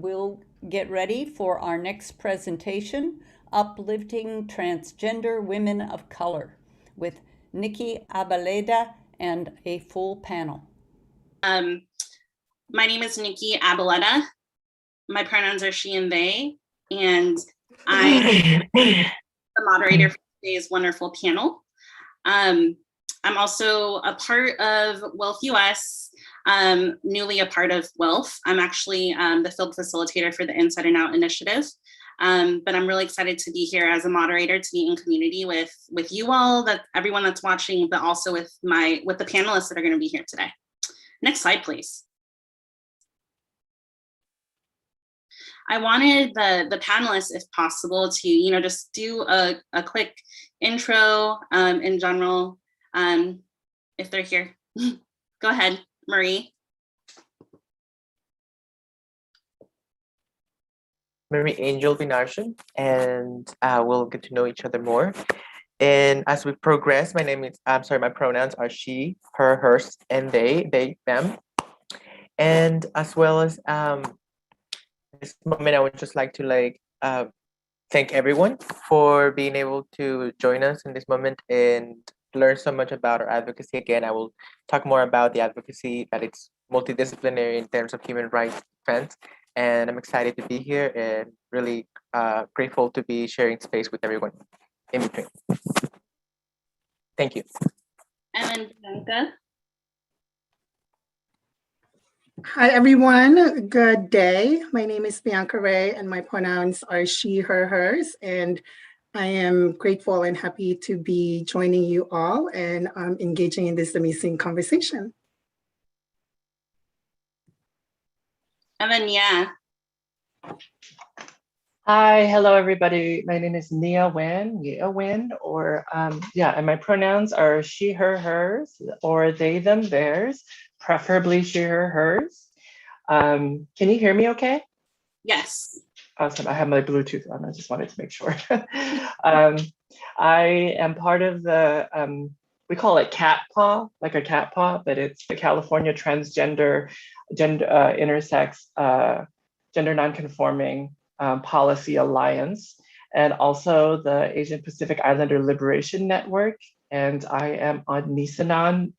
we'll get ready for our next presentation, Uplifting Transgender Women of Color, with Nikki Abeleda and a full panel. My name is Nikki Abeleda. My pronouns are she and they, and I'm the moderator for today's wonderful panel. I'm also a part of WILPF US, newly a part of WILPF. I'm actually the field facilitator for the Inside and Out initiative. But I'm really excited to be here as a moderator, to be in community with you all, that everyone that's watching, but also with the panelists that are going to be here today. Next slide, please. I wanted the panelists, if possible, to just do a quick intro in general, if they're here. Go ahead, Marie. Marie Angel Binarsian, and we'll get to know each other more. And as we progress, my pronouns are she, her, hers, and they, them. And as well as this moment, I would just like to thank everyone for being able to join us in this moment and learn so much about our advocacy. Again, I will talk more about the advocacy, that it's multidisciplinary in terms of human rights defense. And I'm excited to be here and really grateful to be sharing space with everyone in between. Thank you. And then Bianca. Hi, everyone. Good day. My name is Bianca Ray, and my pronouns are she, her, hers. And I am grateful and happy to be joining you all and engaging in this amazing conversation. And then Nia. Hi, hello everybody. My name is Nia Wen, or and my pronouns are she, her, hers, or they, them, theirs, preferably she, her, hers. Can you hear me okay? Yes. Awesome, I have my Bluetooth on, I just wanted to make sure. I am part of the, we call it CATPAW, like a cat paw, but it's the California Transgender Intersex Gender Nonconforming Policy Alliance, and also the Asian Pacific Islander Liberation Network. And I am on Nisenan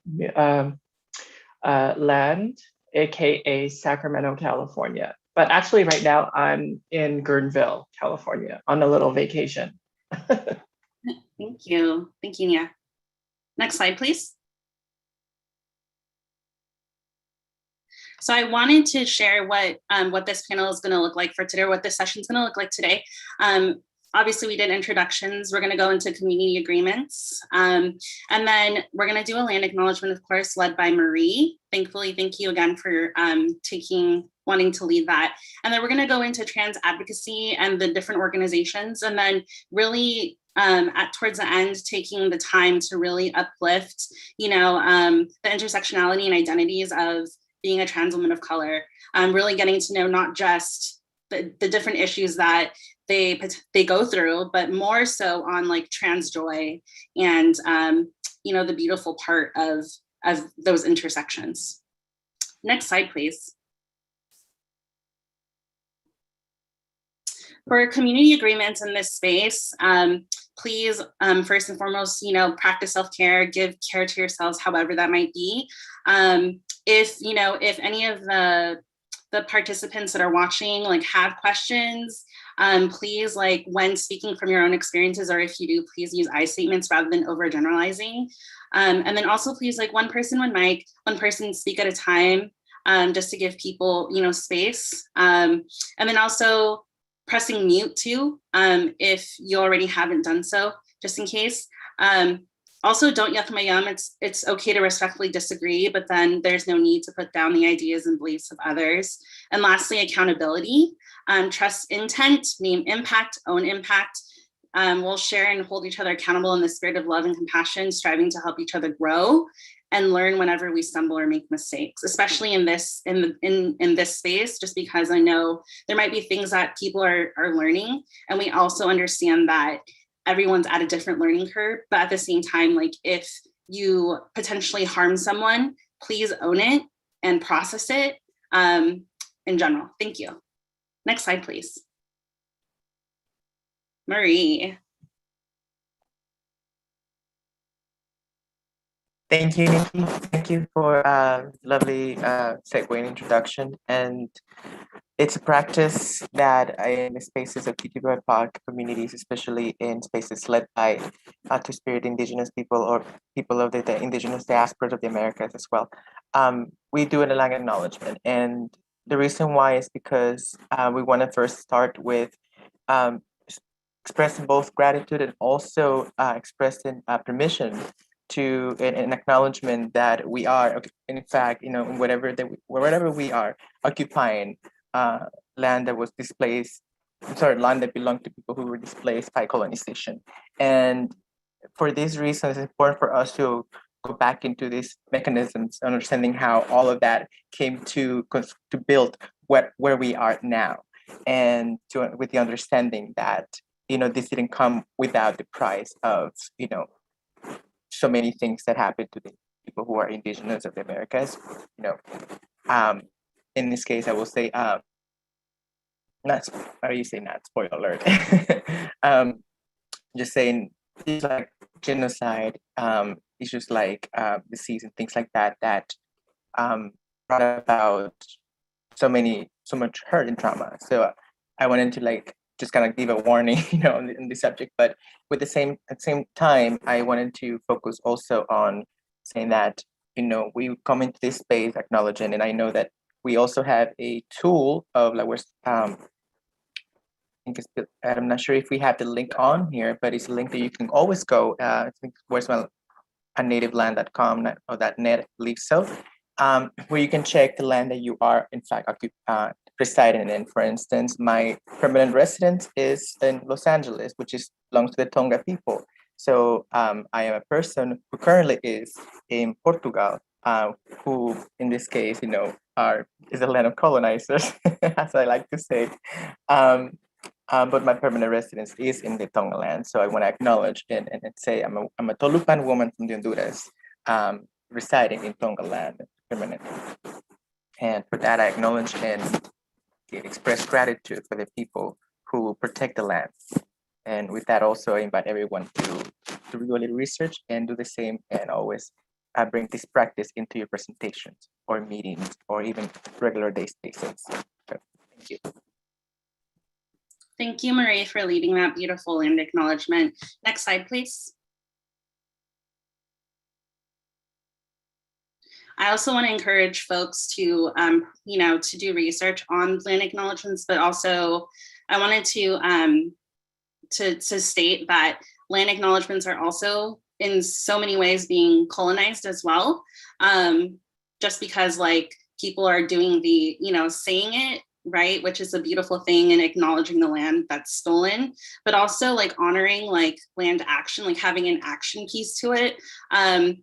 land, AKA Sacramento, California. But actually right now I'm in Guerneville, California on a little vacation. Thank you, Nia. Next slide, please. So I wanted to share what this panel is going to look like for today, or what this session is going to look like today. Obviously, we did introductions. We're going to go into community agreements. And then we're going to do a land acknowledgement, of course, led by Marie. Thankfully, thank you again for wanting to lead that. And then we're going to go into trans advocacy and the different organizations. And then really towards the end, taking the time to really uplift, the intersectionality and identities of being a trans woman of color, really getting to know not just the different issues that they go through, but more so on like trans joy and the beautiful part of those intersections. Next slide, please. For community agreements in this space, please, first and foremost, practice self-care, give care to yourselves, however that might be. If any of the participants that are watching have questions, please, when speaking from your own experiences, or if you do, please use I statements rather than overgeneralizing. And then also please, one person, one mic, one person speak at a time, just to give people, space. And then also pressing mute too, if you already haven't done so, just in case. Also, don't yuck-my-yum. It's okay to respectfully disagree, but then there's no need to put down the ideas and beliefs of others. And lastly, accountability. Trust intent, name impact, own impact. We'll share and hold each other accountable in the spirit of love and compassion, striving to help each other grow and learn whenever we stumble or make mistakes, especially in this space, just because I know there might be things that people are learning. And we also understand that everyone's at a different learning curve, but at the same time, if you potentially harm someone, please own it and process it in general. Thank you. Next slide, please. Marie. Thank you, Nikki. Thank you for a lovely segue and introduction. And it's a practice that in the spaces of TWOC communities, especially in spaces led by Two-Spirit Indigenous people or people of the Indigenous diasporas of the Americas as well, we do a lang acknowledgement. And the reason why is because we want to first start with expressing both gratitude and also expressing permission to an acknowledgement that we are, in fact, wherever we are occupying land that was displaced, land that belonged to people who were displaced by colonization. And for these reasons, it's important for us to go back into these mechanisms, understanding how all of that came to build where we are now, and with the understanding that this didn't come without the price of so many things that happen to the people who are indigenous of the Americas. In this case, I will say, not, how do you say not, spoiler alert. Just saying, it's like genocide, issues like disease and things like that, that brought about so much hurt and trauma. So I wanted to just kind of give a warning, in the subject, but at the same time, I wanted to focus also on saying that, we come into this space acknowledging, and I know that we also have a tool of I'm not sure if we have the link on here, but it's a link that you can always go, I think where's my nativeland.com or .net, I believe so, where you can check the land that you are in fact residing in. For instance, my permanent residence is in Los Angeles, which belongs to the Tonga people. So I am a person who currently is in Portugal, who in this case, is the land of colonizers, as I like to say. But my permanent residence is in the Tonga land. So I want to acknowledge and say I'm a Tolupan woman from the Honduras, residing in Tonga land permanently. And for that, I acknowledge and express gratitude for the people who protect the land. And with that, also, I invite everyone to do a little research and do the same, and always bring this practice into your presentations or meetings or even regular day spaces. So, thank you. Thank you, Marie, for leading that beautiful land acknowledgement. Next slide, please. I also want to encourage folks to, to do research on land acknowledgements, but also I wanted to state that land acknowledgements are also in so many ways being colonized as well. Just because people are doing the, saying it, right, which is a beautiful thing, and acknowledging the land that's stolen, but also honoring land action, having an action piece to it,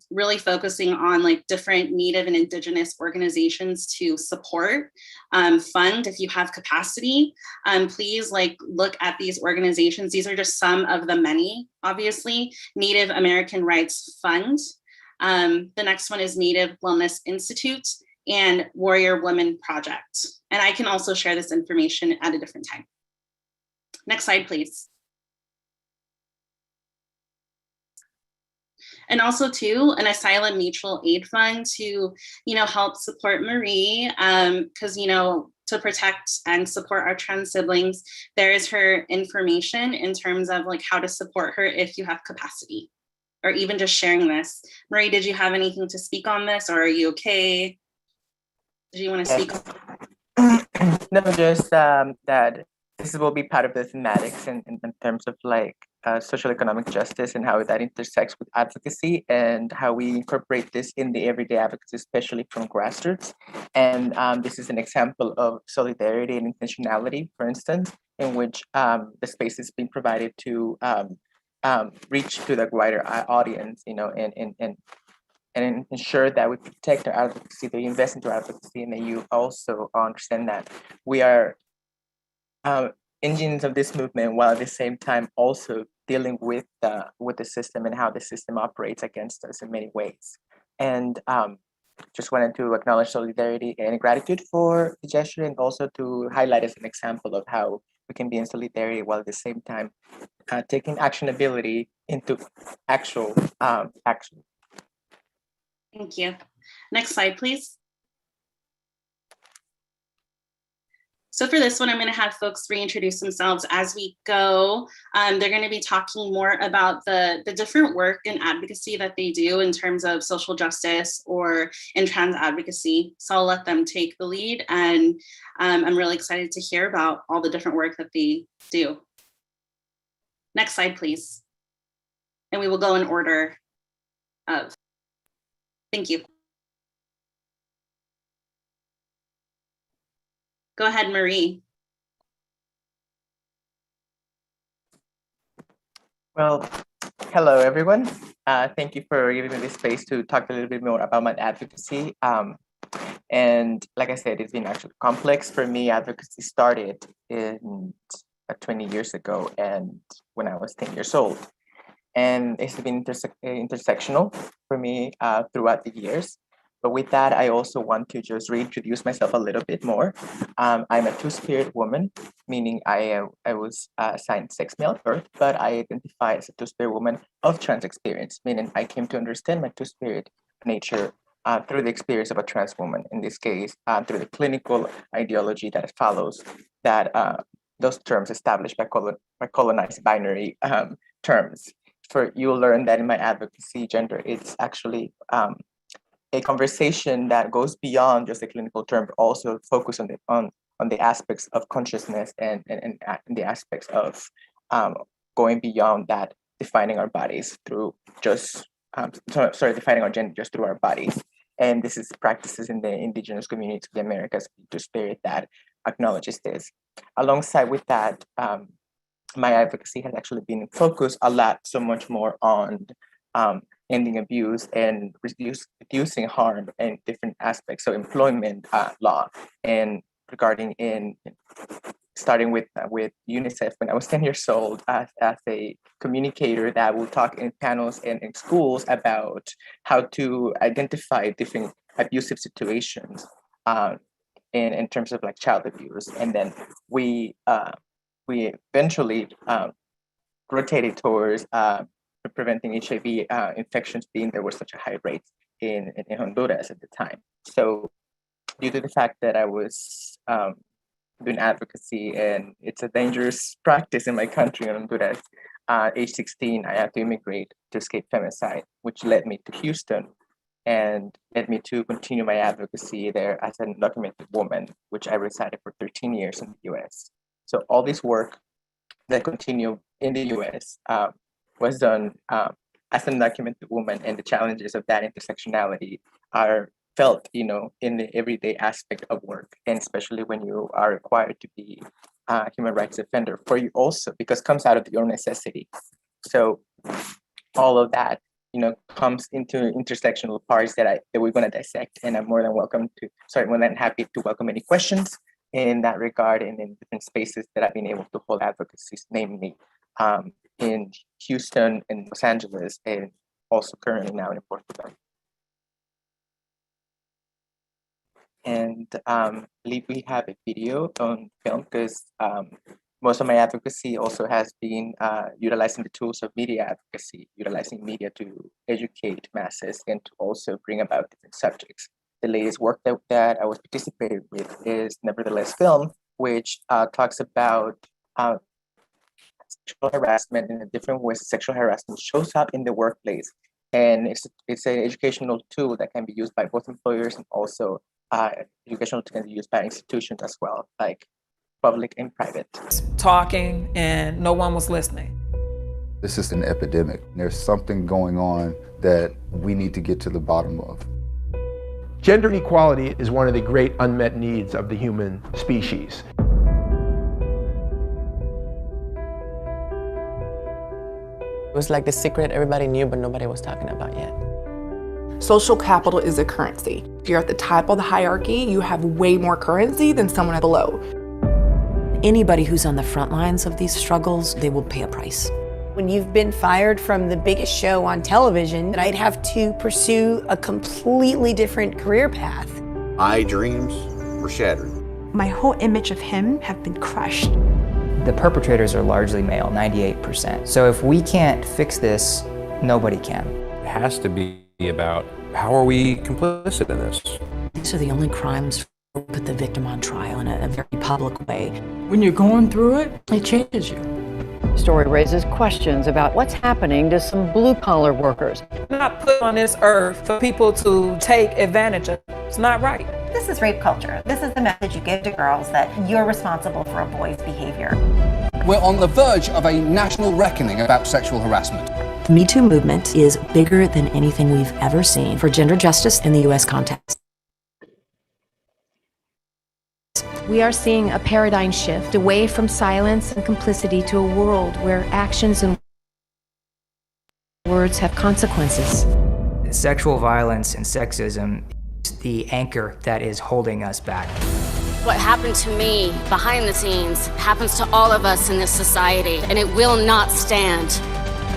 really focusing on different Native and Indigenous organizations to support, fund if you have capacity. Please look at these organizations. These are just some of the many, obviously. Native American Rights Fund. The next one is Native Wellness Institute and Warrior Women Project. And I can also share this information at a different time. Next slide, please. And also too, an asylum mutual aid fund to, help support Marie, because, to protect and support our trans siblings. There is her information in terms of how to support her if you have capacity, or even just sharing this. Marie, did you have anything to speak on this, or are you okay? Did you want to speak on? No, just that this will be part of the thematics in terms of social economic justice and how that intersects with advocacy, and how we incorporate this in the everyday advocacy, especially from grassroots. And this is an example of solidarity and intentionality, for instance, in which the space is being provided to reach to the wider audience, and ensure that we protect our advocacy, that you invest into advocacy, and that you also understand that we are engines of this movement, while at the same time also dealing with the system and how the system operates against us in many ways. And just wanted to acknowledge solidarity and gratitude for the gesture, and also to highlight as an example of how we can be in solidarity while at the same time taking actionability into actual action. Thank you. Next slide, please. So for this one, I'm going to have folks reintroduce themselves as we go. They're going to be talking more about the different work and advocacy that they do in terms of social justice or in trans advocacy. So I'll let them take the lead, and I'm really excited to hear about all the different work that they do. Next slide, please. And we will go in order of. Thank you. Go ahead, Marie. Well, hello, everyone. Thank you for giving me this space to talk a little bit more about my advocacy. And like I said, it's been actually complex for me. Advocacy started in 20 years ago, and when I was 10 years old. And it's been intersectional for me throughout the years. But with that, I also want to just reintroduce myself a little bit more. I'm a two-spirit woman, meaning I was assigned sex male at birth, but I identify as a two-spirit woman of trans experience, meaning I came to understand my two-spirit nature through the experience of a trans woman, in this case, through the clinical ideology that follows that those terms established by colonized binary terms. You'll learn that in my advocacy, gender, it's actually a conversation that goes beyond just a clinical term, but also focus on the aspects of consciousness and the aspects of going beyond that, defining our bodies through just defining our gender just through our bodies. And this is practices in the Indigenous communities of the Americas, two-spirit, that acknowledges this. Alongside with that, my advocacy has actually been focused a lot, so much more on ending abuse and reducing harm in different aspects. So employment law, and regarding starting with UNICEF when I was 10 years old as a communicator that will talk in panels and in schools about how to identify different abusive situations in terms of like child abuse. And then we eventually rotated towards preventing HIV infections, being there was such a high rate in Honduras at the time. So due to the fact that I was doing advocacy, and it's a dangerous practice in my country, in Honduras, age 16, I had to immigrate to escape femicide, which led me to Houston and led me to continue my advocacy there as an undocumented woman, which I resided for 13 years in the US. So all this work that continued in the US was done as an undocumented woman, and the challenges of that intersectionality are felt, in the everyday aspect of work, and especially when you are required to be a human rights defender for you also, because it comes out of your necessity. So all of that, comes into intersectional parts that we're going to dissect, and I'm more than happy to welcome any questions in that regard, and in different spaces that I've been able to hold advocacies, namely in Houston and Los Angeles, and also currently now in Portugal. And I believe we have a video on film, because most of my advocacy also has been utilizing the tools of media advocacy, utilizing media to educate masses and to also bring about different subjects. The latest work that I was participating with is Nevertheless Film, which talks about sexual harassment in a different ways. Sexual harassment shows up in the workplace, and it's an educational tool that can be used by both employers, and also educational tool can be used by institutions as well, like public and private. Talking, and no one was listening. This is an epidemic. There's something going on that we need to get to the bottom of. Gender equality is one of the great unmet needs of the human species. It was like the secret everybody knew, but nobody was talking about yet. Social capital is a currency. If you're at the top of the hierarchy, you have way more currency than someone below. Anybody who's on the front lines of these struggles, they will pay a price. When you've been fired from the biggest show on television, I'd have to pursue a completely different career path. My dreams were shattered. My whole image of him have been crushed. The perpetrators are largely male, 98%. So if we can't fix this, nobody can. It has to be about how are we complicit in this? These are the only crimes that put the victim on trial in a very public way. When you're going through it, it changes you. The story raises questions about what's happening to some blue-collar workers. We're not put on this earth for people to take advantage of. It's not right. This is rape culture. This is the message you give to girls that you're responsible for a boy's behavior. We're on the verge of a national reckoning about sexual harassment. The Me Too movement is bigger than anything we've ever seen for gender justice in the U.S. context. We are seeing a paradigm shift away from silence and complicity to a world where actions and words have consequences. Sexual violence and sexism is the anchor that is holding us back. What happened to me behind the scenes happens to all of us in this society, and it will not stand.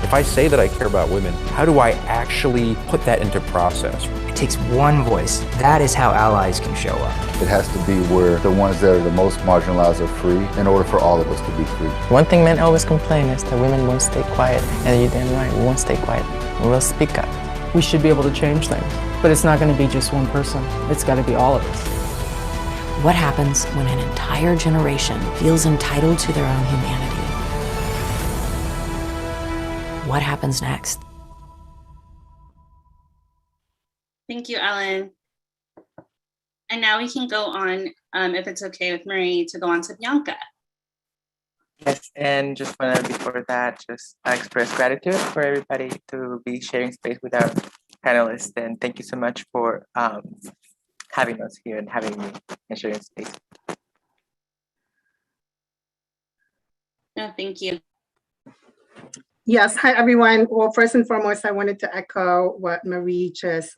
If I say that I care about women, how do I actually put that into process? It takes one voice. That is how allies can show up. It has to be where the ones that are the most marginalized are free in order for all of us to be free. One thing men always complain is that women won't stay quiet. And you're damn right, we won't stay quiet. We will speak up. We should be able to change things, but it's not going to be just one person. It's got to be all of us. What happens when an entire generation feels entitled to their own humanity? What happens next? Thank you, Ellen. And now we can go on, if it's okay with Marie, to go on to Bianca. Yes, and just want to, before that, just express gratitude for everybody to be sharing space with our panelists. And thank you so much for having us here and having me and sharing space. No, thank you. Yes, hi everyone. Well, first and foremost, I wanted to echo what Marie just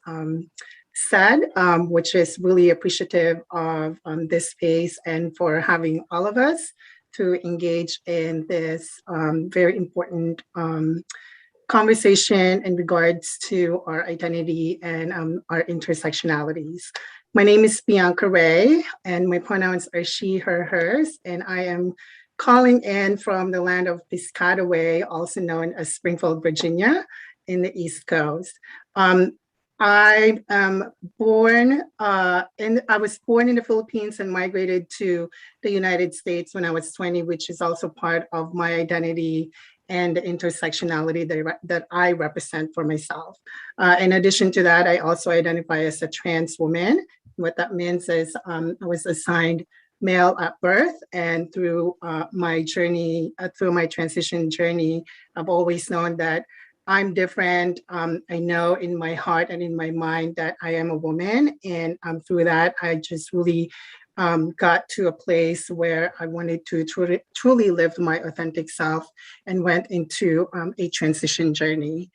said, which is really appreciative of this space and for having all of us to engage in this very important conversation in regards to our identity and our intersectionalities. My name is Bianca Ray, and my pronouns are she, her, hers, and I am calling in from the land of Piscataway, also known as Springfield, Virginia, in the East Coast. I am born, I was born in the Philippines and migrated to the United States when I was 20, which is also part of my identity and the intersectionality that I represent for myself. In addition to that, I also identify as a trans woman. What that means is I was assigned male at birth, and through my journey, through my transition journey, I've always known that I'm different. I know in my heart and in my mind that I am a woman, and through that, I just really got to a place where I wanted to truly live my authentic self and went into a transition journey.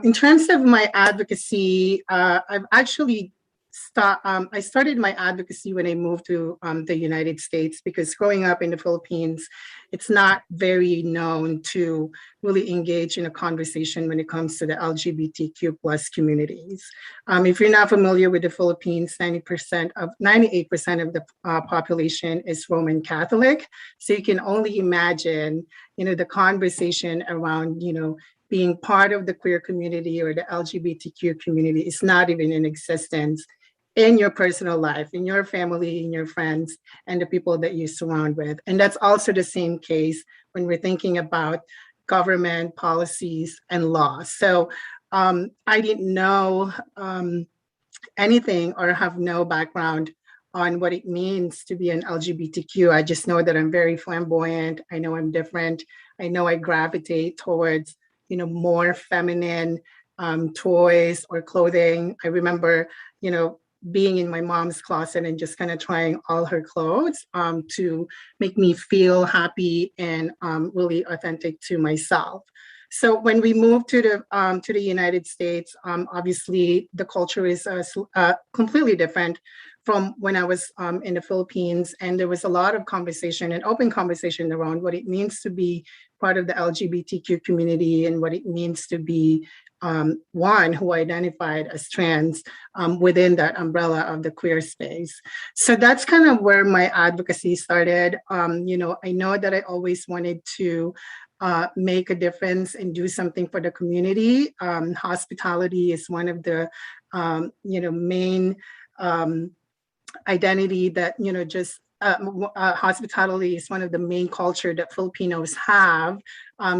In terms of my advocacy, I've actually I started my advocacy when I moved to the United States, because growing up in the Philippines, it's not very known to really engage in a conversation when it comes to the LGBTQ plus communities. If you're not familiar with the Philippines, 98% of the population is Roman Catholic. So you can only imagine, the conversation around, being part of the queer community or the LGBTQ community is not even in existence in your personal life, in your family, in your friends, and the people that you surround with. And that's also the same case when we're thinking about government policies and laws. So I didn't know anything or have no background on what it means to be an LGBTQ. I just know that I'm very flamboyant. I know I'm different. I know I gravitate towards, more feminine toys or clothing. I remember, being in my mom's closet and just kind of trying all her clothes to make me feel happy and really authentic to myself. So when we moved to the United States, obviously the culture is completely different from when I was in the Philippines, and there was a lot of conversation and open conversation around what it means to be part of the LGBTQ community and what it means to be one who identified as trans within that umbrella of the queer space. So that's kind of where my advocacy started. You know, I know that I always wanted to make a difference and do something for the community. Hospitality is one of the, you know, main identity that, you know, just hospitality is one of the main culture that Filipinos have.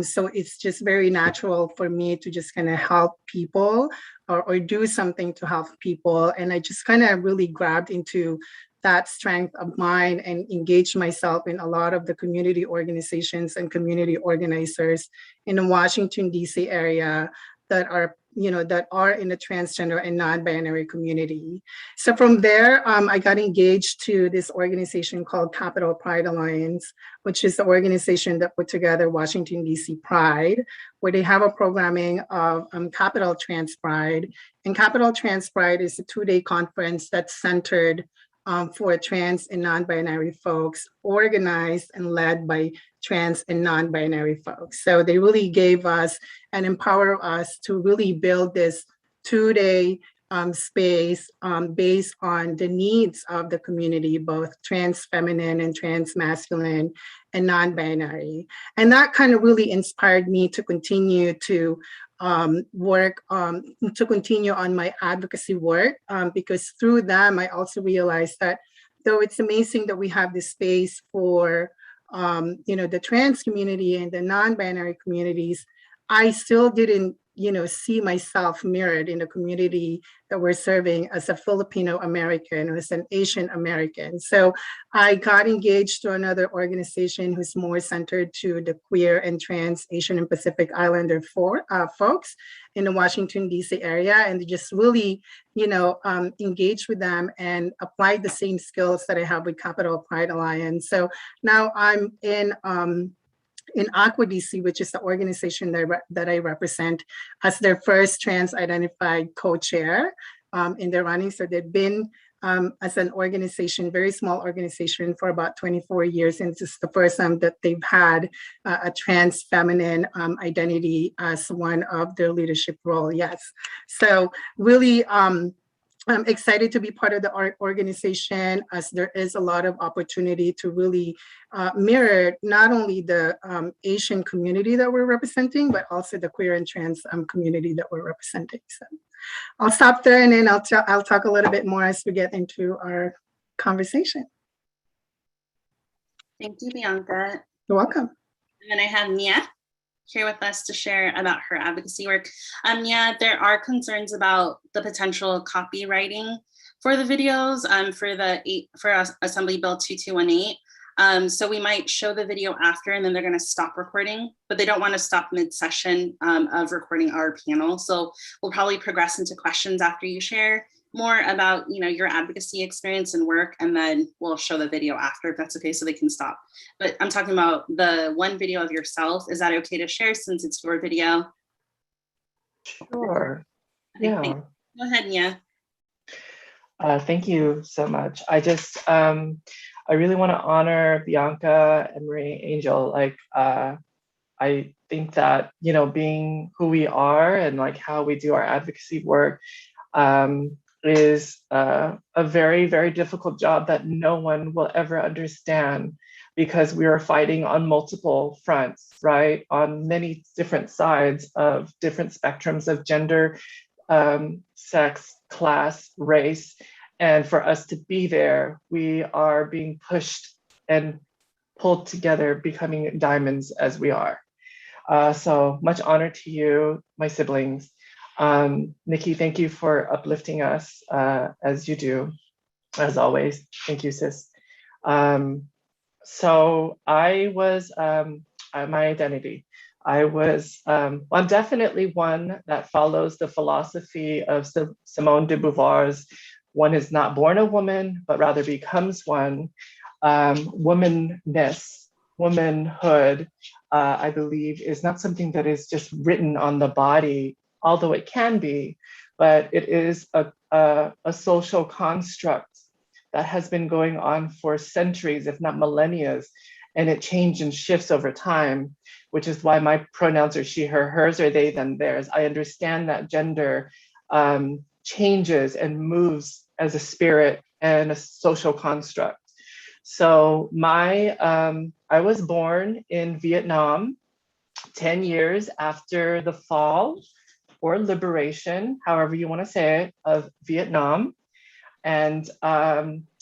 So it's just very natural for me to just kind of help people or do something to help people. And I just kind of really grabbed into that strength of mine and engaged myself in a lot of the community organizations and community organizers in the Washington, D.C. area that are, you know, that are in the transgender and non-binary community. So from there, I got engaged to this organization called Capital Pride Alliance, which is the organization that put together Washington, D.C. Pride, where they have a programming of Capital Trans Pride. And Capital Trans Pride is a 2-day conference that's centered for trans and non-binary folks, organized and led by trans and non-binary folks. So they really gave us and empower us to really build this 2-day space based on the needs of the community, both trans feminine and trans masculine and non-binary. And that kind of really inspired me to continue to work, to continue on my advocacy work, because through them, I also realized that though it's amazing that we have this space for, you know, the trans community and the non-binary communities, I still didn't, you know, see myself mirrored in the community that we're serving as a Filipino American or as an Asian American. So I got engaged to another organization who's more centered to the queer and trans Asian and Pacific Islander folks in the Washington, D.C. area, and just really, you know, engage with them and apply the same skills that I have with Capital Pride Alliance. So now I'm in Aqua DC, which is the organization that I represent as their first trans identified co-chair in their running. So they've been as an organization, very small organization for about 24 years. And this is the first time that they've had a trans feminine identity as one of their leadership role. Yes. So really, I'm excited to be part of the organization, as there is a lot of opportunity to really mirror not only the Asian community that we're representing, but also the queer and trans community that we're representing. So I'll stop there, and then I'll talk a little bit more as we get into our conversation. Thank you, Bianca. You're welcome. And then I have Nia here with us to share about her advocacy work. Yeah, there are concerns about the potential copywriting for the videos for Assembly Bill 2218. So we might show the video after, and then they're going to stop recording, but they don't want to stop mid-session of recording our panel. So we'll probably progress into questions after you share more about, you know, your advocacy experience and work, and then we'll show the video after, if that's okay, so they can stop. But I'm talking about the one video of yourself. Is that okay to share since it's your video? Sure. Yeah. Go ahead, Nia. Thank you so much. I just, I really want to honor Bianca and Marie Angel. Like, I think that, you know, being who we are and like how we do our advocacy work, is a very, very difficult job that no one will ever understand, because we are fighting on multiple fronts, right? On many different sides of different spectrums of gender, sex, class, race. And for us to be there, we are being pushed and pulled together, becoming diamonds as we are. So much honor to you, my siblings. Nikki, thank you for uplifting us as you do, as always. Thank you, sis. So I was, my identity, I was, I'm definitely one that follows the philosophy of Simone de Beauvoir's "one is not born a woman, but rather becomes one." Womanness, womanhood, I believe, is not something that is just written on the body, although it can be, but it is a social construct that has been going on for centuries, if not millennia, and it changes and shifts over time, which is why my pronouns are she, her, hers, or they, them, theirs. I understand that gender changes and moves as a spirit and a social construct. So I was born in Vietnam 10 years after the fall or liberation, however you want to say it, of Vietnam. And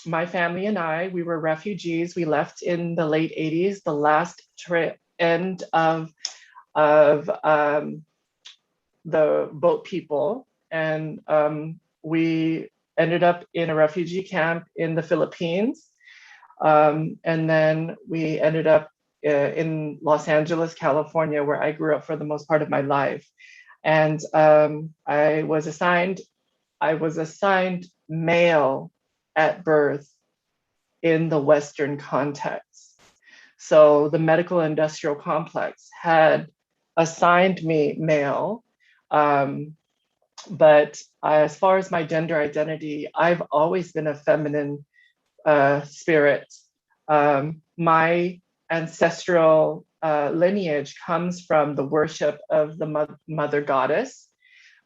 my family and I, we were refugees. We left in the late 80s, the last end of the boat people. And we ended up in a refugee camp in the Philippines. And then we ended up in Los Angeles, California, where I grew up for the most part of my life. And I was assigned male at birth in the Western context. So the medical industrial complex had assigned me male. But as far as my gender identity, I've always been a feminine spirit. My ancestral lineage comes from the worship of the mother goddess,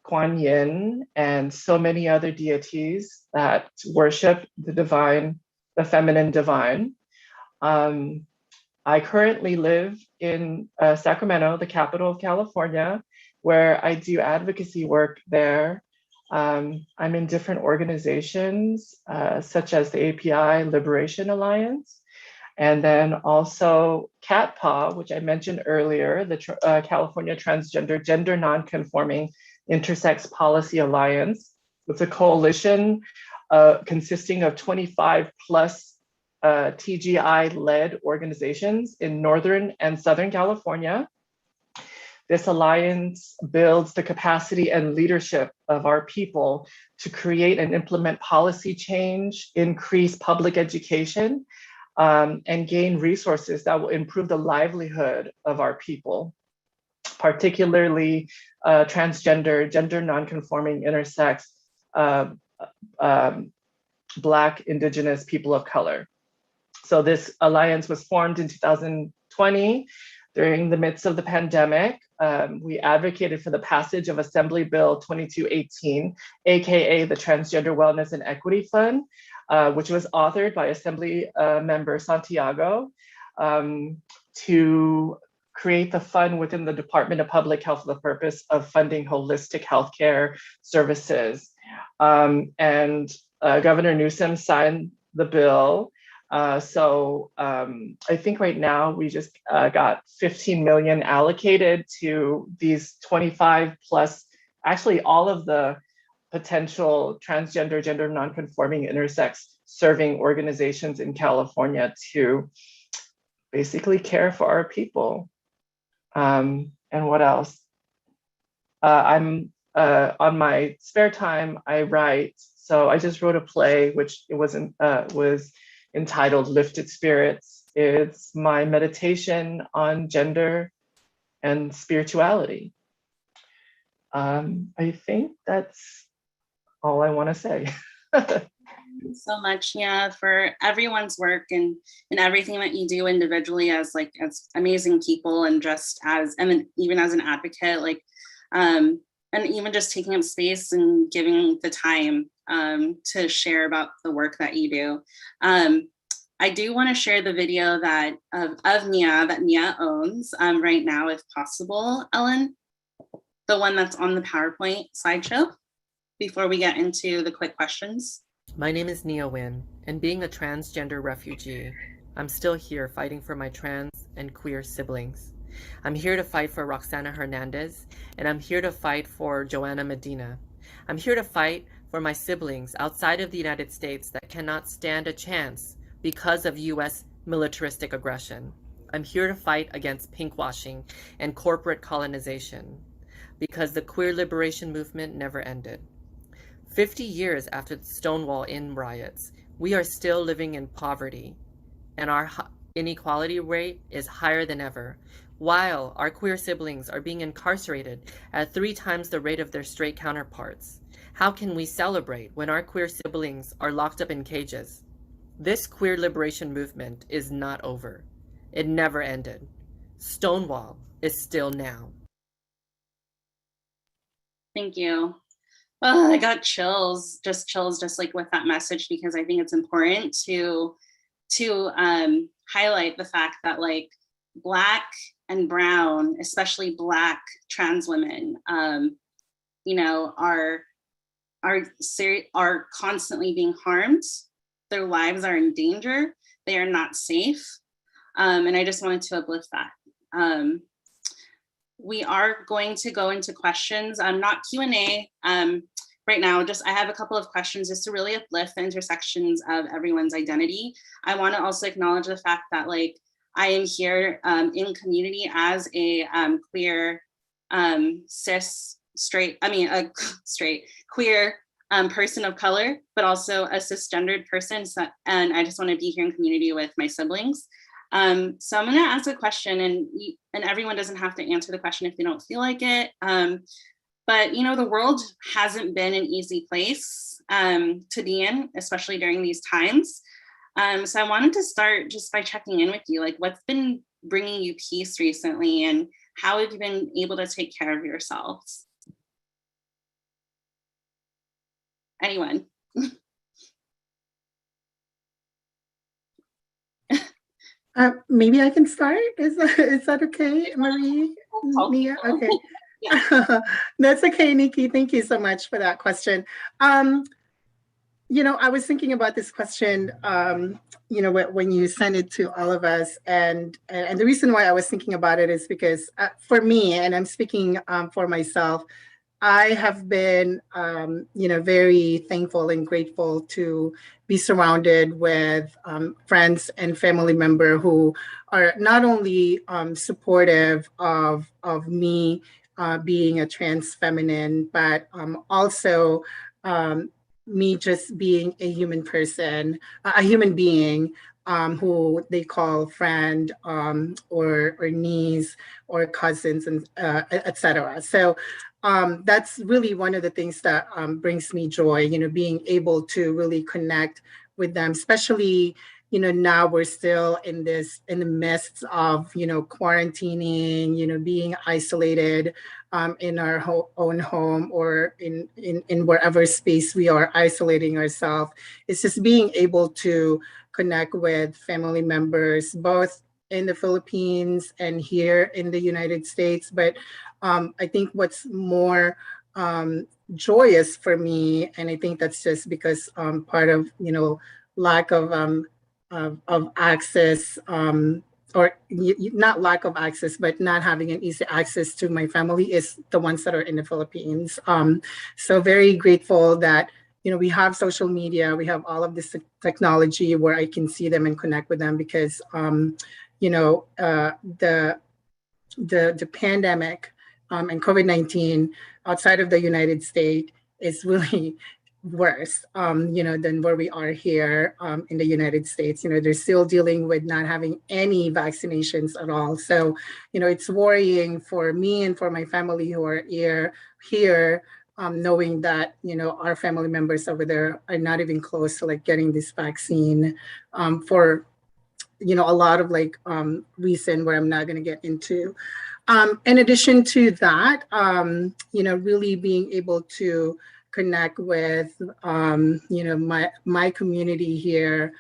Kuan Yin, and so many other deities that worship the divine, the feminine divine. I currently live in Sacramento, the capital of California, where I do advocacy work there. I'm in different organizations, such as the API Liberation Alliance, and then also CATPA, which I mentioned earlier, the California Transgender Gender Nonconforming Intersex Policy Alliance. It's a coalition consisting of 25 plus TGI-led organizations in Northern and Southern California. This alliance builds the capacity and leadership of our people to create and implement policy change, increase public education, and gain resources that will improve the livelihood of our people, particularly transgender, gender nonconforming, intersex, Black, Indigenous, people of color. So this alliance was formed in 2020 during the midst of the pandemic. We advocated for the passage of Assembly Bill 2218, AKA the Transgender Wellness and Equity Fund, which was authored by Assembly member Santiago, to create the fund within the Department of Public Health for the purpose of funding holistic healthcare services. And Governor Newsom signed the bill. So I think right now we just got 15 million allocated to these 25 plus, actually all of the potential transgender, gender nonconforming, intersex serving organizations in California to basically care for our people. And what else? I'm on my spare time, I write. So I just wrote a play, which it was entitled Lifted Spirits. It's my meditation on gender and spirituality. I think that's all I want to say. So much, yeah, for everyone's work and everything that you do individually as amazing people, and just as, and even as an advocate, and even just taking up space and giving the time to share about the work that you do. I do want to share the video that of Nia that Nia owns right now, if possible, Ellen, the one that's on the PowerPoint slideshow, before we get into the quick questions. My name is Nia Wynn, and being a transgender refugee, I'm still here fighting for my trans and queer siblings. I'm here to fight for Roxana Hernandez, and I'm here to fight for Joanna Medina. I'm here to fight for my siblings outside of the United States that cannot stand a chance because of US militaristic aggression. I'm here to fight against pinkwashing and corporate colonization, because the queer liberation movement never ended. 50 years after the Stonewall Inn riots, we are still living in poverty, and our inequality rate is higher than ever, while our queer siblings are being incarcerated at 3 times the rate of their straight counterparts. How can we celebrate when our queer siblings are locked up in cages? This queer liberation movement is not over. It never ended. Stonewall is still now. Thank you. Well, I got chills just like with that message, because I think it's important to highlight the fact that like Black and brown, especially Black trans women, you know, are constantly being harmed. Their lives are in danger. They are not safe. And I just wanted to uplift that. We are going to go into questions, not Q&A right now. Just I have a couple of questions just to really uplift the intersections of everyone's identity. I want to also acknowledge the fact that like I am here in community as a queer, cis, straight, a straight, queer person of color, but also a cisgendered person. So, and I just want to be here in community with my siblings. So I'm going to ask a question, and everyone doesn't have to answer the question if they don't feel like it. But you know, the world hasn't been an easy place to be in, especially during these times. So I wanted to start just by checking in with you, like what's been bringing you peace recently, and how have you been able to take care of yourselves? Anyone? Maybe I can start. Is that okay, Marie? Mia? Okay. Yeah. That's okay, Nikki. Thank you so much for that question. You know, I was thinking about this question, you know, when you sent it to all of us, and the reason why I was thinking about it is because for me, and I'm speaking for myself, I have been, you know, very thankful and grateful to be surrounded with friends and family members who are not only supportive of me being a trans feminine, but also me just being a human person, a human being who they call friend or niece or cousins, and etc. So that's really one of the things that brings me joy, you know, being able to really connect with them, especially, you know, now we're still in the midst of, you know, quarantining, you know, being isolated in our own home or in wherever space we are isolating ourselves. It's just being able to connect with family members, both in the Philippines and here in the United States. But I think what's more joyous for me, and I think that's just because part of, you know, lack of access, or not lack of access, but not having an easy access to my family is the ones that are in the Philippines. So very grateful that, you know, we have social media, we have all of this technology where I can see them and connect with them, because, you know, the pandemic and COVID-19 outside of the United States is really worse, you know, than where we are here in the United States. You know, they're still dealing with not having any vaccinations at all. So, you know, it's worrying for me and for my family who are here, knowing that, you know, our family members over there are not even close to like getting this vaccine for, you know, a lot of like reason where I'm not going to get into. In addition to that, you know, really being able to connect with, you know, my community here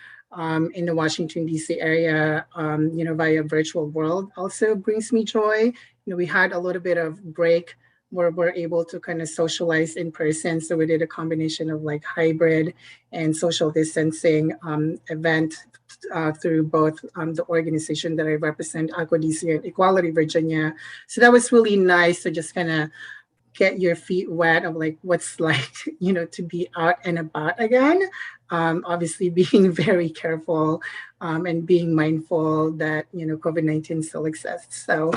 in the Washington, D.C. area, you know, via virtual world also brings me joy. You know, we had a little bit of break where we're able to kind of socialize in person. So we did a combination of like hybrid and social distancing event through both the organization that I represent, AquaDC and Equality Virginia. So that was really nice to just kind of get your feet wet of like what's like, you know, to be out and about again. Obviously being very careful and being mindful that, you know, COVID-19 still exists. So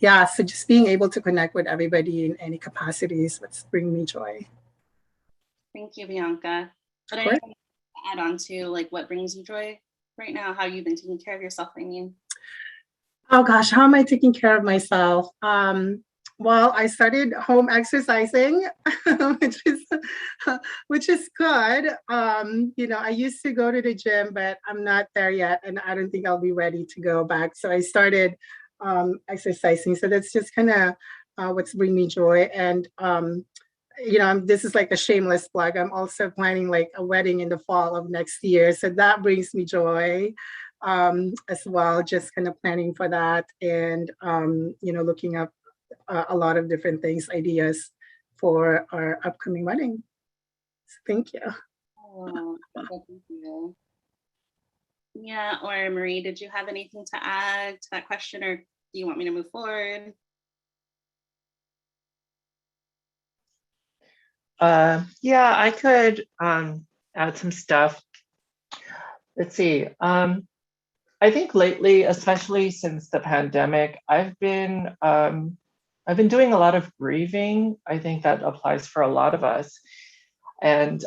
yeah, so just being able to connect with everybody in any capacity is what's bringing me joy. Thank you, Bianca. But anything to add on to like what brings you joy? right now, how you've been taking care of yourself, I mean. Oh gosh, how am I taking care of myself? Well, I started home exercising, which is which is good. I used to go to the gym, but I'm not there yet, and I don't think I'll be ready to go back. So I started exercising. So that's just kind of what's bringing me joy. And this is like a shameless plug. I'm also planning like a wedding in the fall of next year, so that brings me joy as well. Just kind of planning for that, and looking up a lot of different things, ideas for our upcoming wedding. So thank you. Oh, thank you. Yeah, or Marie, did you have anything to add to that question, or do you want me to move forward? Yeah, I could add some stuff. Let's see. I think lately, especially since the pandemic, I've been doing a lot of grieving. I think that applies for a lot of us. And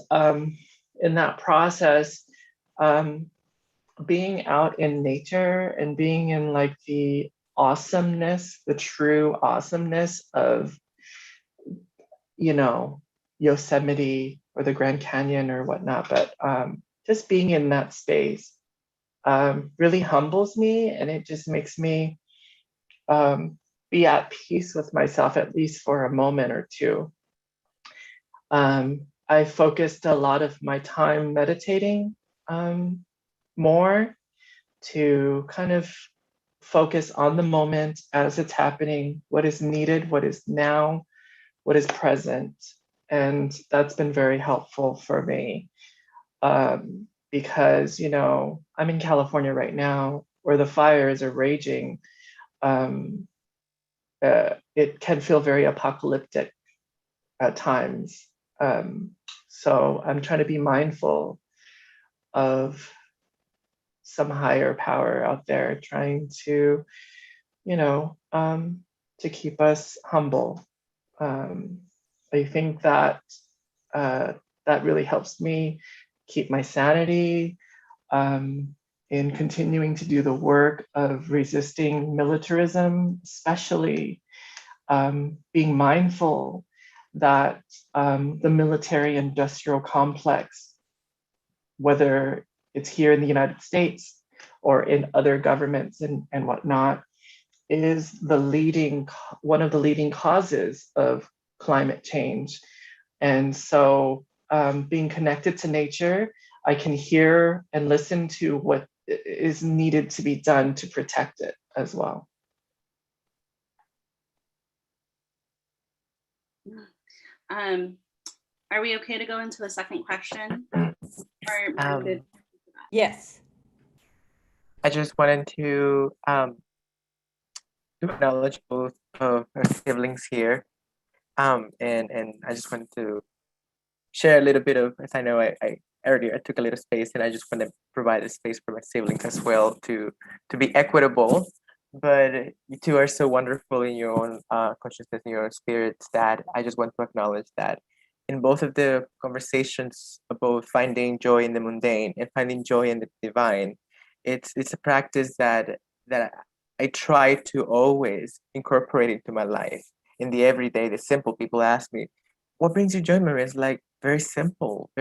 in that process, being out in nature and being in like the awesomeness, the true awesomeness of, Yosemite or the Grand Canyon or whatnot, but just being in that space really humbles me, and it just makes me be at peace with myself, at least for a moment or two. I focused a lot of my time meditating more to kind of focus on the moment as it's happening, what is needed, what is now, what is present. And that's been very helpful for me because, I'm in California right now where the fires are raging. It can feel very apocalyptic at times. So I'm trying to be mindful of some higher power out there trying to, to keep us humble. I think that that really helps me keep my sanity in continuing to do the work of resisting militarism, especially being mindful that the military industrial complex, whether it's here in the United States or in other governments and whatnot, is one of the leading causes of climate change. And so being connected to nature, I can hear and listen to what is needed to be done to protect it as well. Are we okay to go into the second question? Yes. I just wanted to acknowledge both of our siblings here. And I just wanted to share a little bit of, as I know I earlier I took a little space, and I just want to provide a space for my siblings as well to be equitable. But you two are so wonderful in your own consciousness and your own spirits that I just want to acknowledge that in both of the conversations about finding joy in the mundane and finding joy in the divine, it's a practice that I try to always incorporate into my life. In the everyday, the simple, people ask me, what brings you joy, Maria? It's like very simple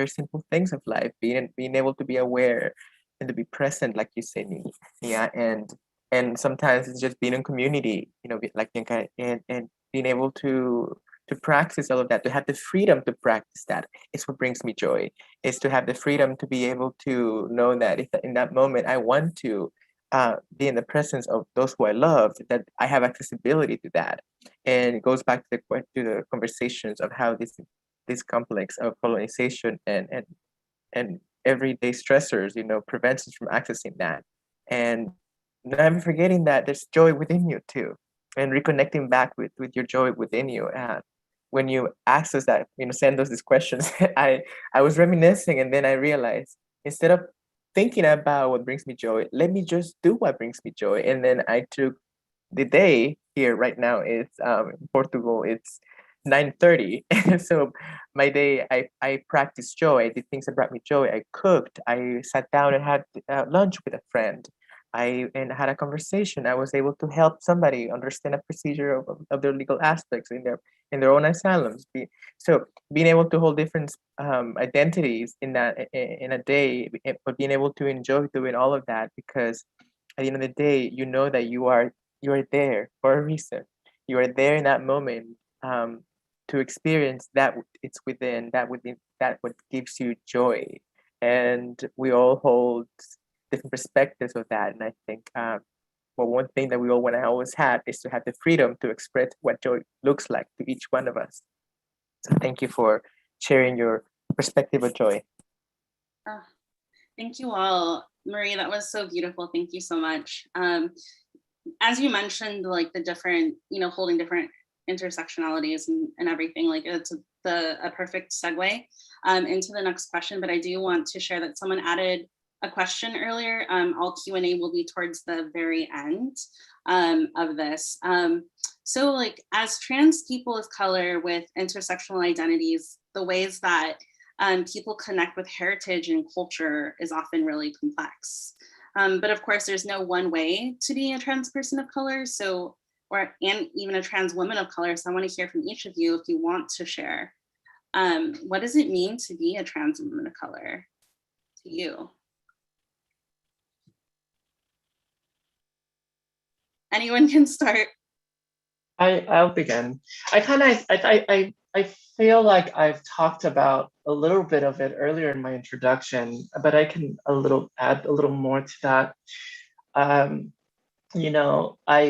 things of life, being able to be aware and to be present, like you say, Nikki. Yeah, and sometimes it's just being in community, like Yanka, and being able to practice all of that, to have the freedom to practice that is what brings me joy. Is to have the freedom to be able to know that if in that moment I want to be in the presence of those who I love, that I have accessibility to that. And it goes back to the conversations of how this complex of colonization and everyday stressors, prevents us from accessing that. And never forgetting that there's joy within you too, and reconnecting back with your joy within you. When you access that, send us these questions, I was reminiscing, and then I realized, instead of thinking about what brings me joy, let me just do what brings me joy. And then I took the day here right now. It's in Portugal. It's 9:30. So my day, I practiced joy. I did things that brought me joy. I cooked. I sat down and had lunch with a friend. I had a conversation. I was able to help somebody understand a procedure of their legal aspects in their own asylums. So being able to hold different identities in a day, but being able to enjoy doing all of that, because at the end of the day, you know that you are there for a reason. You are there in that moment to experience that it's within that what gives you joy, and we all hold different perspectives of that. And I think one thing that we all want to always have is to have the freedom to express what joy looks like to each one of us. So thank you for sharing your perspective of joy. Thank you all. Marie, that was so beautiful. Thank you so much. As you mentioned, like the different, holding different intersectionalities and everything, like it's a perfect segue into the next question. But I do want to share that someone added a question earlier. All Q&A will be towards the very end of this. So like as trans people of color with intersectional identities, the ways that people connect with heritage and culture is often really complex. But of course, there's no one way to be a trans person of color, and even a trans woman of color. So I want to hear from each of you if you want to share. What does it mean to be a trans woman of color to you? Anyone can start. I'll begin. I feel like I've talked about a little bit of it earlier in my introduction, but I can add a little more to that. I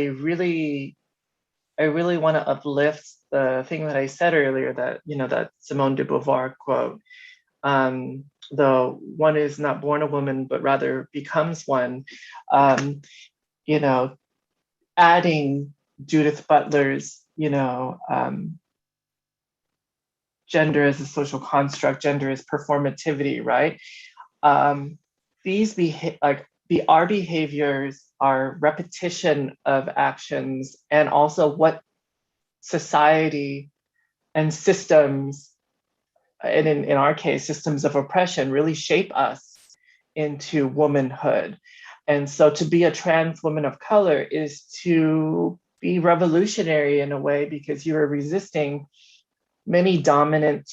really want to uplift the thing that I said earlier, that that Simone de Beauvoir quote. The one is not born a woman, but rather becomes one. Adding Judith Butler's, gender as a social construct, gender as performativity, right? Our behaviors are repetition of actions, and also what society and systems, and in our case, systems of oppression, really shape us into womanhood. And so to be a trans woman of color is to be revolutionary in a way, because you are resisting many dominant,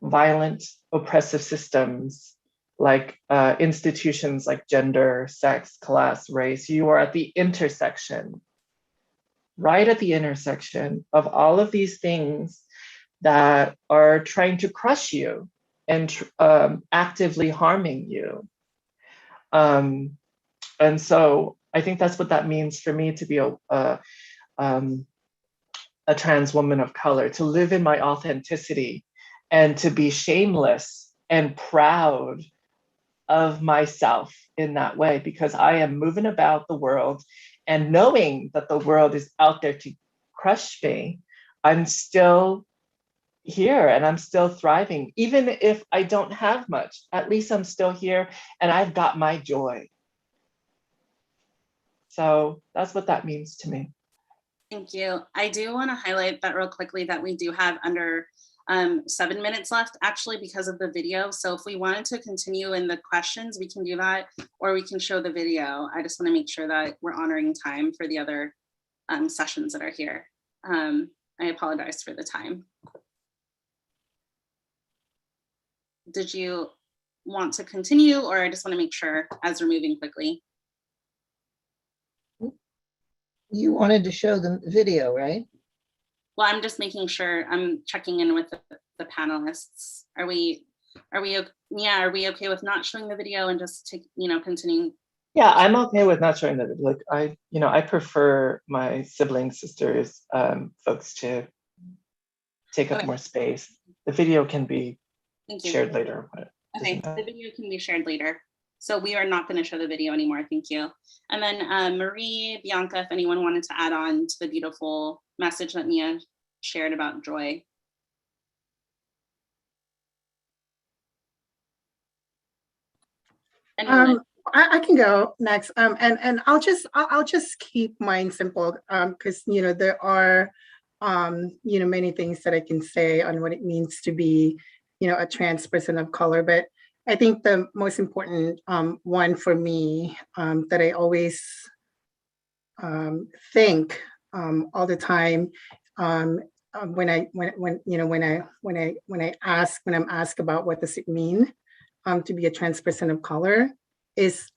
violent, oppressive systems, like institutions like gender, sex, class, race. You are at the intersection, right at the intersection of all of these things that are trying to crush you and actively harming you. And so I think that's what that means for me to be a trans woman of color, to live in my authenticity and to be shameless and proud of myself in that way, because I am moving about the world and knowing that the world is out there to crush me. I'm still here and I'm still thriving. Even if I don't have much, at least I'm still here and I've got my joy. So that's what that means to me. Thank you. I do want to highlight that real quickly, that we do have under 7 minutes left, actually, because of the video. So if we wanted to continue in the questions, we can do that, or we can show the video. I just want to make sure that we're honoring time for the other sessions that are here. I apologize for the time. Did you want to continue, or I just want to make sure as we're moving quickly? You wanted to show the video, right? Well, I'm just making sure, I'm checking in with the panelists. Are we okay with not showing the video and just continuing? Yeah, I'm okay with not showing the video. Like I prefer my sibling sisters, folks to take up more space. The video can be shared later. Okay, the video can be shared later. So we are not going to show the video anymore. Thank you. And then Marie, Bianca, if anyone wanted to add on to the beautiful message that Mia shared about joy. I can go next, and I'll just keep mine simple, because there are many things that I can say on what it means to be, a trans person of color. But I think the most important one for me that I always think all the time when I'm asked about what does it mean to be a trans person of color is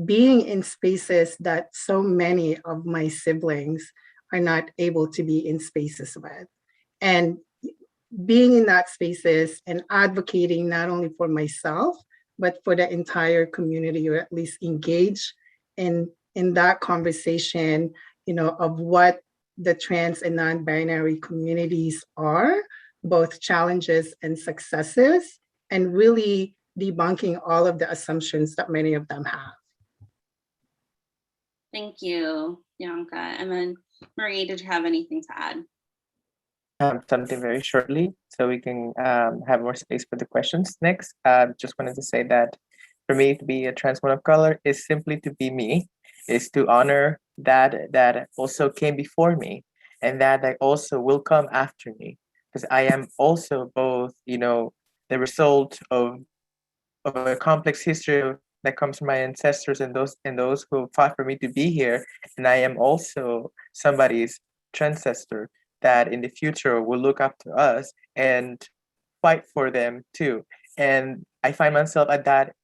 being in spaces that so many of my siblings are not able to be in spaces with. And being in that spaces and advocating not only for myself, but for the entire community, or at least engage in that conversation, of what the trans and non-binary communities are, both challenges and successes, and really debunking all of the assumptions that many of them have. Thank you, Bianca. And then Marie, did you have anything to add? Something very shortly, so we can have more space for the questions next. Just wanted to say that for me to be a trans woman of color is simply to be me, is to honor that also came before me, and that also will come after me, because I am also both, the result of a complex history that comes from my ancestors and those who fought for me to be here, and I am also somebody's ancestor that in the future will look up to us and fight for them too. And I find myself at that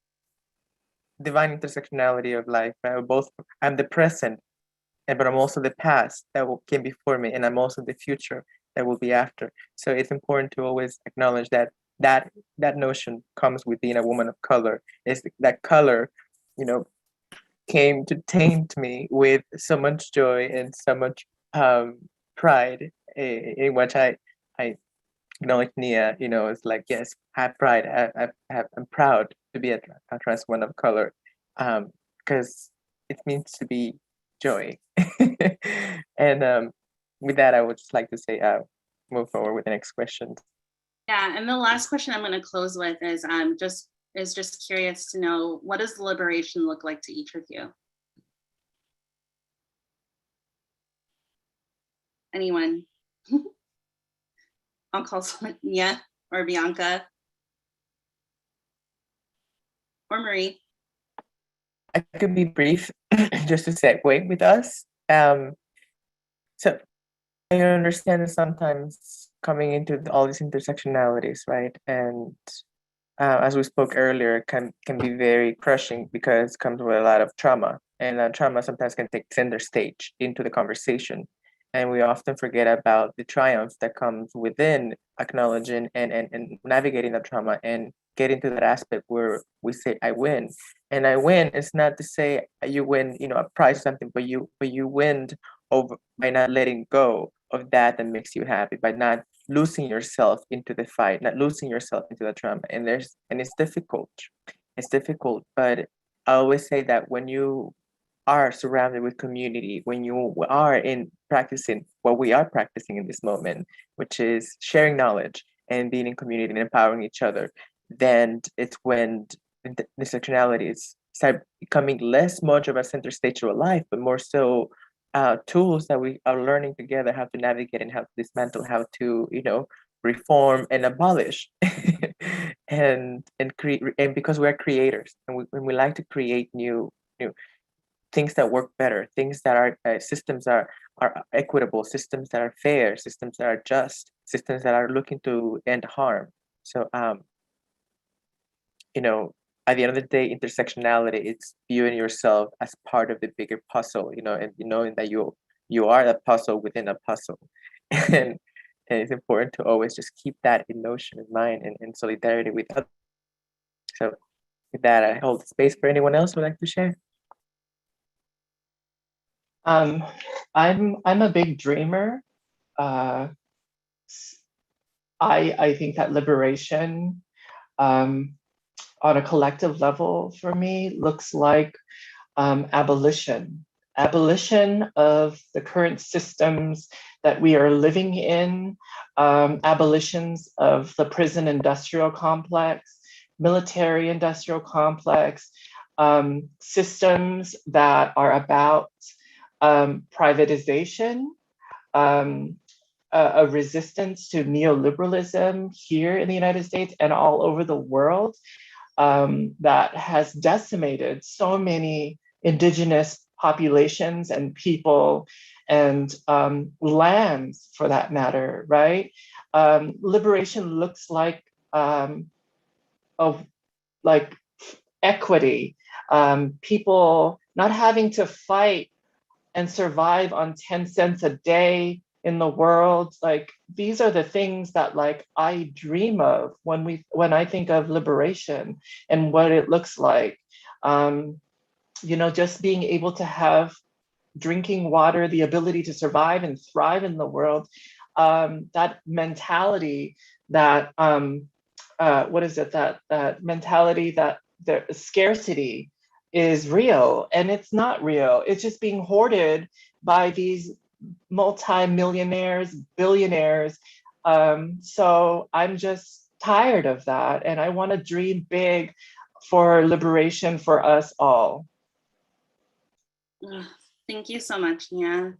divine intersectionality of life. I'm the present, but I'm also the past that came before me, and I'm also the future that will be after. So it's important to always acknowledge that notion comes with being a woman of color. Is that color, came to taint me with so much joy and so much pride, in which I acknowledge Nia. It's like, yes, have pride. I'm proud to be a trans woman of color, because it means to be joy. And with that, I would just like to say, move forward with the next question. Yeah, and the last question I'm going to close with is just curious to know, what does liberation look like to each of you? Anyone? I'll call someone, Nia or Bianca or Marie. I could be brief, just to segue with us. So I understand that sometimes coming into all these intersectionalities, right? And as we spoke earlier, can be very crushing because it comes with a lot of trauma, and trauma sometimes can take center stage into the conversation. And we often forget about the triumph that comes within acknowledging and navigating that trauma and getting to that aspect where we say, I win. And I win is not to say you win, a prize or something, but you win over by not letting go of that makes you happy, by not losing yourself into the fight, not losing yourself into the trauma. And it's difficult. It's difficult, but I always say that when you are surrounded with community, when you are in practicing what we are practicing in this moment, which is sharing knowledge and being in community and empowering each other, then it's when the intersectionalities start becoming less much of a center stage of our life, but more so tools that we are learning together how to navigate and how to dismantle, how to, reform and abolish. and create, and because we're creators and we like to create new things that work better, things that are systems are equitable, systems that are fair, systems that are just, systems that are looking to end harm. So at the end of the day, intersectionality, it's viewing yourself as part of the bigger puzzle, and knowing that you are a puzzle within a puzzle. and it's important to always just keep that in notion in mind and solidarity with others. So with that, I hold space for anyone else who would like to share. I'm a big dreamer. I think that liberation on a collective level for me looks like abolition of the current systems that we are living in, abolitions of the prison industrial complex, military industrial complex, systems that are about privatization, a resistance to neoliberalism here in the United States and all over the world that has decimated so many indigenous populations and people and lands, for that matter, right? Liberation looks like equity, people not having to fight and survive on 10 cents a day in the world. Like, these are the things that like I dream of when I think of liberation and what it looks like. You know, just being able to have drinking water, the ability to survive and thrive in the world, that mentality that what is it, that mentality that the scarcity is real, and it's not real. It's just being hoarded by these multi-millionaires, billionaires. So I'm just tired of that, and I want to dream big for liberation for us all. Thank you so much, Nia.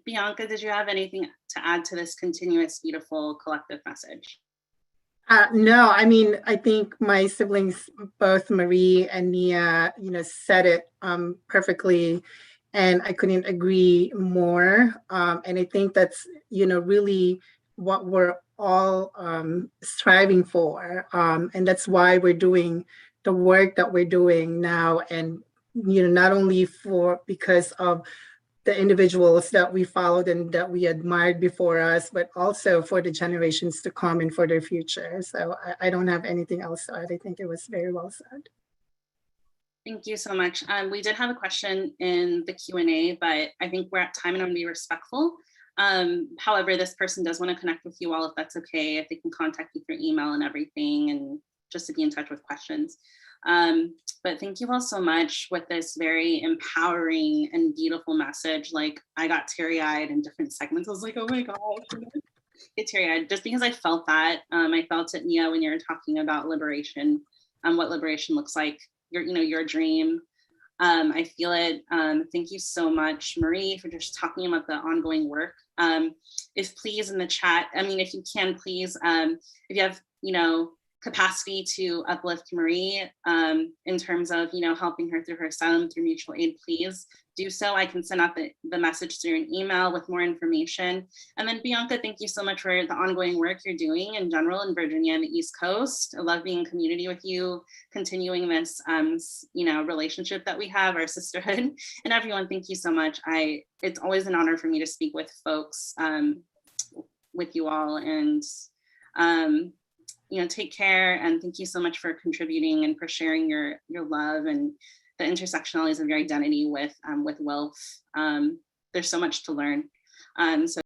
Bianca, did you have anything to add to this continuous, beautiful collective message? No, I mean, I think my siblings, both Marie and Nia, said it perfectly, and I couldn't agree more. And I think that's, really what we're all striving for. And that's why we're doing the work that we're doing now. And, not only because of the individuals that we followed and that we admired before us, but also for the generations to come and for their future. So I don't have anything else to add. I think it was very well said. Thank you so much. We did have a question in the Q&A, but I think we're at time and I'm gonna be respectful. However, this person does want to connect with you all, if that's okay, if they can contact you through email and everything, and just to be in touch with questions. But thank you all so much with this very empowering and beautiful message. Like, I got teary-eyed in different segments. I was like, oh my gosh, get teary-eyed, just because I felt that. I felt it, Nia, when you were talking about liberation, what liberation looks like, your dream. I feel it. Thank you so much, Marie, for just talking about the ongoing work. If please in the chat, I mean, if you can, please, if you have, capacity to uplift Marie in terms of, helping her through her asylum through mutual aid, please do so. I can send out the message through an email with more information. And then Bianca, thank you so much for the ongoing work you're doing in general in Virginia and the East Coast. I love being in community with you, continuing this, relationship that we have, our sisterhood. And everyone, thank you so much. It's always an honor for me to speak with folks, with you all, and take care, and thank you so much for contributing and for sharing your love and the intersectionalities of your identity with WILPF. There's so much to learn. So